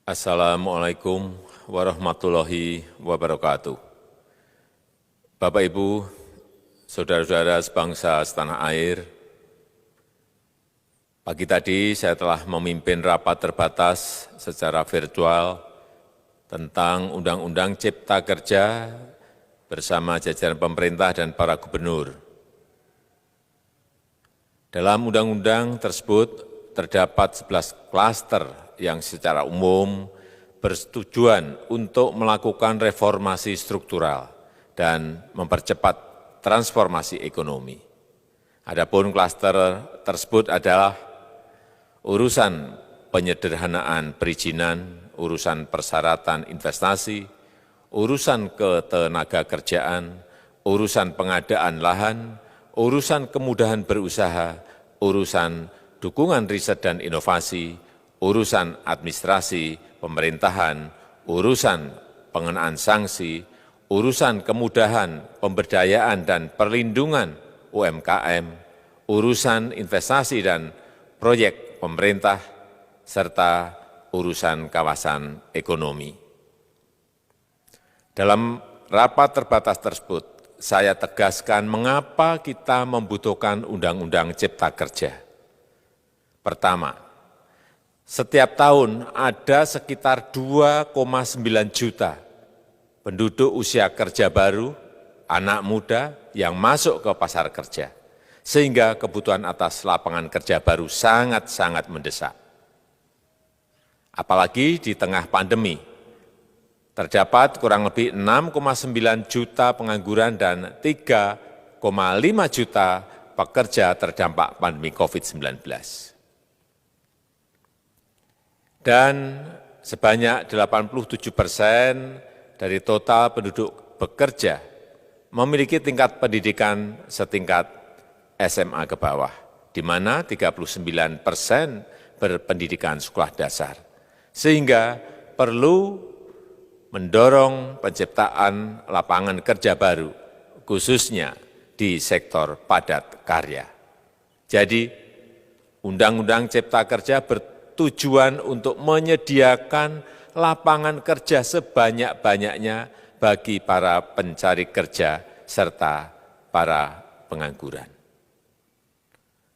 Assalamualaikum warahmatullahi wabarakatuh. Bapak, Ibu, saudara-saudara sebangsa setanah air, pagi tadi saya telah memimpin rapat terbatas secara virtual tentang Undang-Undang Cipta Kerja bersama jajaran pemerintah dan para gubernur. Dalam undang-undang tersebut terdapat 11 klaster yang secara umum bertujuan untuk melakukan reformasi struktural dan mempercepat transformasi ekonomi. Adapun klaster tersebut adalah urusan penyederhanaan perizinan, urusan persyaratan investasi, urusan ketenagakerjaan, urusan pengadaan lahan, urusan kemudahan berusaha, urusan dukungan riset dan inovasi, urusan administrasi pemerintahan, urusan pengenaan sanksi, urusan kemudahan pemberdayaan dan perlindungan UMKM, urusan investasi dan proyek pemerintah, serta urusan kawasan ekonomi. Dalam rapat terbatas tersebut, saya tegaskan mengapa kita membutuhkan Undang-Undang Cipta Kerja. Pertama, setiap tahun ada sekitar 2,9 juta penduduk usia kerja baru, anak muda yang masuk ke pasar kerja, sehingga kebutuhan atas lapangan kerja baru sangat-sangat mendesak. Apalagi di tengah pandemi, terdapat kurang lebih 6,9 juta pengangguran dan 3,5 juta pekerja terdampak pandemi COVID-19. Dan sebanyak 87% dari total penduduk bekerja memiliki tingkat pendidikan setingkat SMA ke bawah, di mana 39% berpendidikan sekolah dasar. Sehingga perlu mendorong penciptaan lapangan kerja baru, khususnya di sektor padat karya. Jadi, Undang-Undang Cipta Kerja bertujuan untuk menyediakan lapangan kerja sebanyak-banyaknya bagi para pencari kerja serta para pengangguran.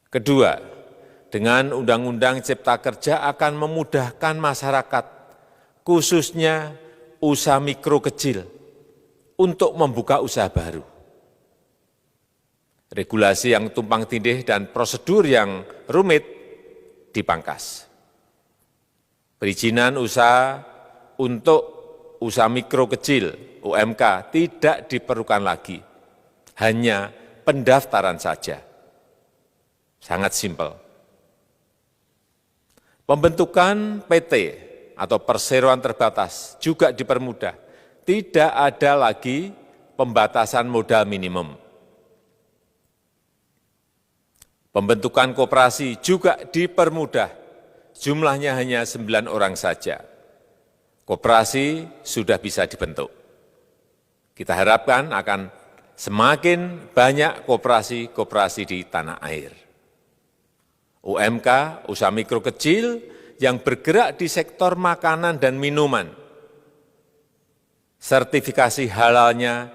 Kedua, dengan Undang-Undang Cipta Kerja akan memudahkan masyarakat, khususnya usaha mikro kecil, untuk membuka usaha baru. Regulasi yang tumpang tindih dan prosedur yang rumit dipangkas. Perizinan usaha untuk usaha mikro kecil, UMK, tidak diperlukan lagi, hanya pendaftaran saja. Sangat simpel. Pembentukan PT atau perseroan terbatas juga dipermudah. Tidak ada lagi pembatasan modal minimum. Pembentukan koperasi juga dipermudah. Jumlahnya hanya 9 orang saja. Koperasi sudah bisa dibentuk. Kita harapkan akan semakin banyak koperasi-koperasi di tanah air. UMK, usaha mikro kecil, yang bergerak di sektor makanan dan minuman. Sertifikasi halalnya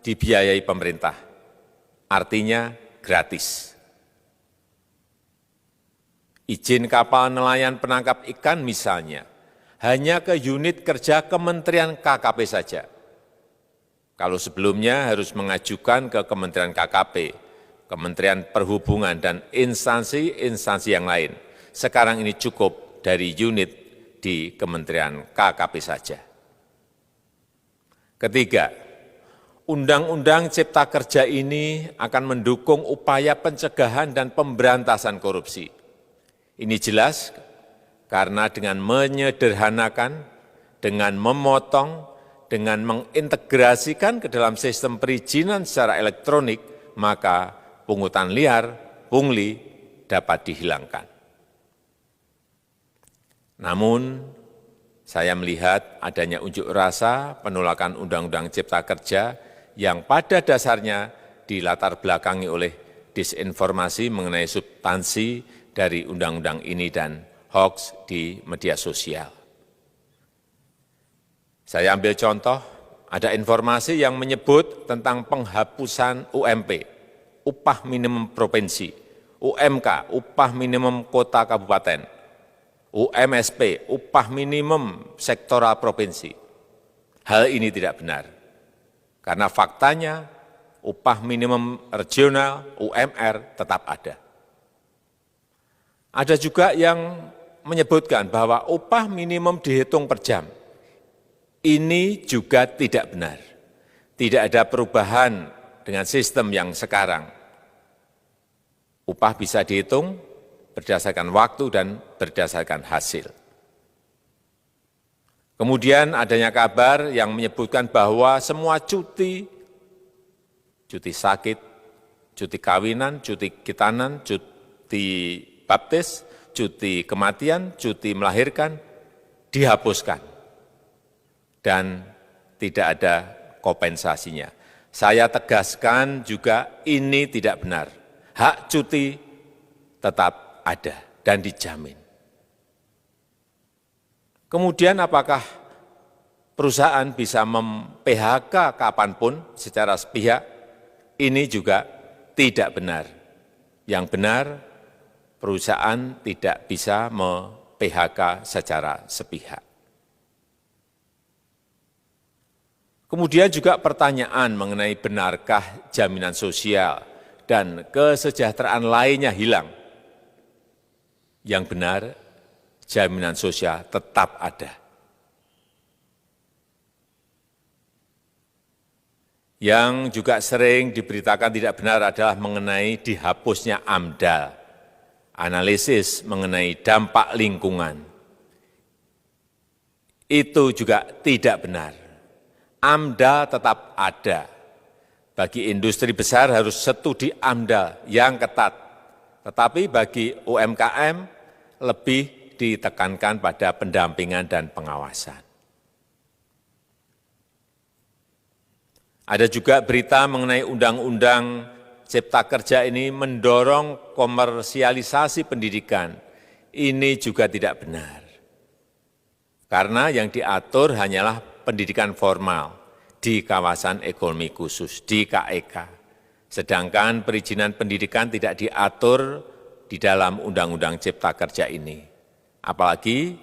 dibiayai pemerintah, artinya gratis. Izin kapal nelayan penangkap ikan misalnya, hanya ke unit kerja Kementerian KKP saja. Kalau sebelumnya harus mengajukan ke Kementerian KKP, Kementerian Perhubungan, dan instansi-instansi yang lain. Sekarang ini cukup dari unit di Kementerian KKP saja. Ketiga, Undang-Undang Cipta Kerja ini akan mendukung upaya pencegahan dan pemberantasan korupsi. Ini jelas karena dengan menyederhanakan, dengan memotong, dengan mengintegrasikan ke dalam sistem perizinan secara elektronik, maka pungutan liar, pungli dapat dihilangkan. Namun, saya melihat adanya unjuk rasa penolakan Undang-Undang Cipta Kerja yang pada dasarnya dilatar belakangi oleh disinformasi mengenai substansi dari undang-undang ini dan hoaks di media sosial. Saya ambil contoh, ada informasi yang menyebut tentang penghapusan UMP, upah minimum provinsi, UMK, upah minimum kota kabupaten, UMSP, upah minimum sektoral provinsi. Hal ini tidak benar, karena faktanya upah minimum regional, UMR, tetap ada. Ada juga yang menyebutkan bahwa upah minimum dihitung per jam. Ini juga tidak benar. Tidak ada perubahan dengan sistem yang sekarang. Upah bisa dihitung berdasarkan waktu dan berdasarkan hasil. Kemudian adanya kabar yang menyebutkan bahwa semua cuti sakit, cuti kawinan, cuti khitanan, cuti baptis, cuti kematian, cuti melahirkan, dihapuskan. Dan tidak ada kompensasinya. Saya tegaskan juga ini tidak benar. Hak cuti tetap ada dan dijamin. Kemudian apakah perusahaan bisa mem-PHK kapanpun secara sepihak? Ini juga tidak benar. Yang benar, perusahaan tidak bisa me-PHK secara sepihak. Kemudian juga pertanyaan mengenai benarkah jaminan sosial dan kesejahteraan lainnya hilang. Yang benar, jaminan sosial tetap ada. Yang juga sering diberitakan tidak benar adalah mengenai dihapusnya AMDAL, analisis mengenai dampak lingkungan. Itu juga tidak benar. AMDAL tetap ada. Bagi industri besar harus studi AMDAL yang ketat. Tetapi bagi UMKM lebih ditekankan pada pendampingan dan pengawasan. Ada juga berita mengenai Undang-Undang Cipta Kerja ini mendorong komersialisasi pendidikan. Ini juga tidak benar. Karena yang diatur hanyalah pendidikan formal di kawasan ekonomi khusus, di KEK. Sedangkan perizinan pendidikan tidak diatur di dalam Undang-Undang Cipta Kerja ini. Apalagi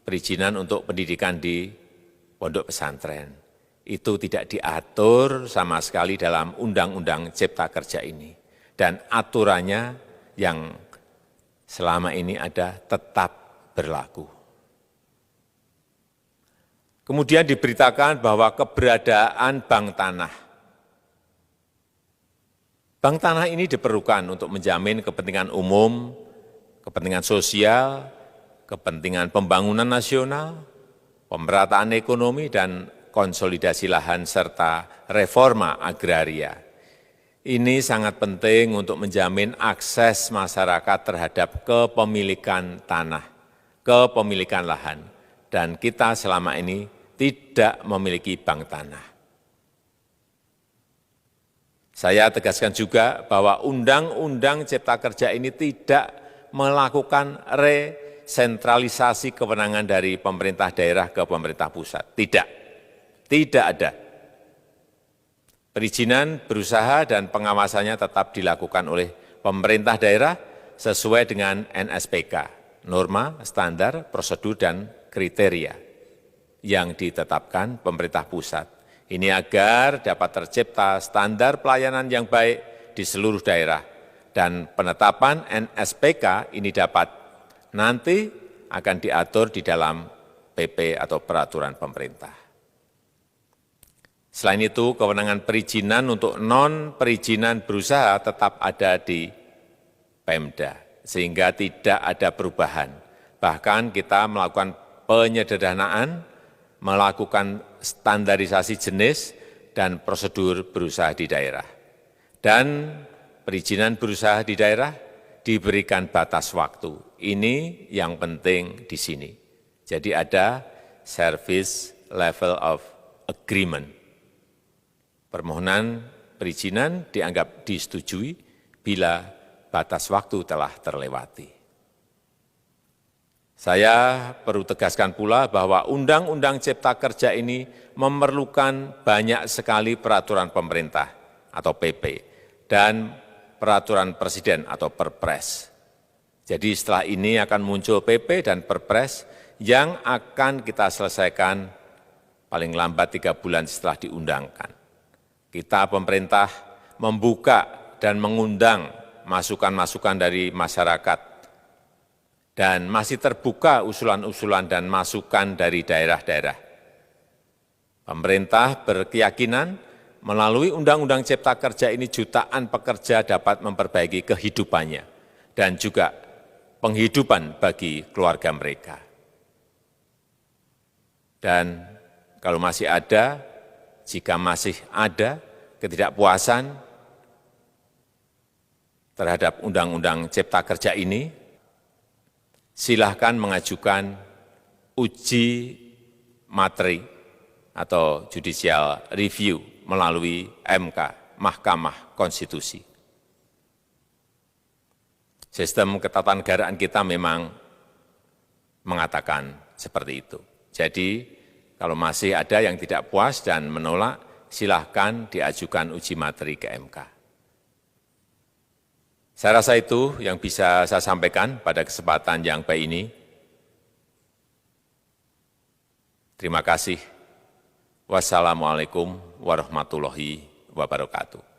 perizinan untuk pendidikan di pondok pesantren. Itu tidak diatur sama sekali dalam Undang-Undang Cipta Kerja ini. Dan aturannya yang selama ini ada tetap berlaku. Kemudian diberitakan bahwa keberadaan bank tanah. Bank tanah ini diperlukan untuk menjamin kepentingan umum, kepentingan sosial, kepentingan pembangunan nasional, pemerataan ekonomi, dan konsolidasi lahan serta reforma agraria. Ini sangat penting untuk menjamin akses masyarakat terhadap kepemilikan tanah, kepemilikan lahan. Dan kita selama ini tidak memiliki bank tanah. Saya tegaskan juga bahwa Undang-Undang Cipta Kerja ini tidak melakukan resentralisasi kewenangan dari pemerintah daerah ke pemerintah pusat. Tidak ada. Perizinan berusaha dan pengawasannya tetap dilakukan oleh pemerintah daerah sesuai dengan NSPK, norma, standar, prosedur, dan kriteria yang ditetapkan pemerintah pusat. Ini agar dapat tercipta standar pelayanan yang baik di seluruh daerah. Dan penetapan NSPK ini dapat nanti akan diatur di dalam PP atau peraturan pemerintah. Selain itu, kewenangan perizinan untuk non-perizinan berusaha tetap ada di Pemda, sehingga tidak ada perubahan. Bahkan kita melakukan penyederhanaan, melakukan standarisasi jenis dan prosedur berusaha di daerah. Dan perizinan berusaha di daerah diberikan batas waktu. Ini yang penting di sini. Jadi ada service level of agreement. Permohonan perizinan dianggap disetujui bila batas waktu telah terlewati. Saya perlu tegaskan pula bahwa Undang-Undang Cipta Kerja ini memerlukan banyak sekali peraturan pemerintah atau PP dan peraturan presiden atau Perpres. Jadi setelah ini akan muncul PP dan Perpres yang akan kita selesaikan paling lambat 3 bulan setelah diundangkan. Kita pemerintah membuka dan mengundang masukan-masukan dari masyarakat dan masih terbuka usulan-usulan dan masukan dari daerah-daerah. Pemerintah berkeyakinan melalui Undang-Undang Cipta Kerja ini jutaan pekerja dapat memperbaiki kehidupannya dan juga penghidupan bagi keluarga mereka. Dan kalau masih ada, jika masih ada ketidakpuasan terhadap Undang-Undang Cipta Kerja ini, silahkan mengajukan uji materi atau judicial review melalui MK, Mahkamah Konstitusi. Sistem ketatanegaraan kita memang mengatakan seperti itu. Jadi, kalau masih ada yang tidak puas dan menolak, silahkan diajukan uji materi ke MK. Saya rasa itu yang bisa saya sampaikan pada kesempatan yang baik ini. Terima kasih. Wassalamualaikum warahmatullahi wabarakatuh.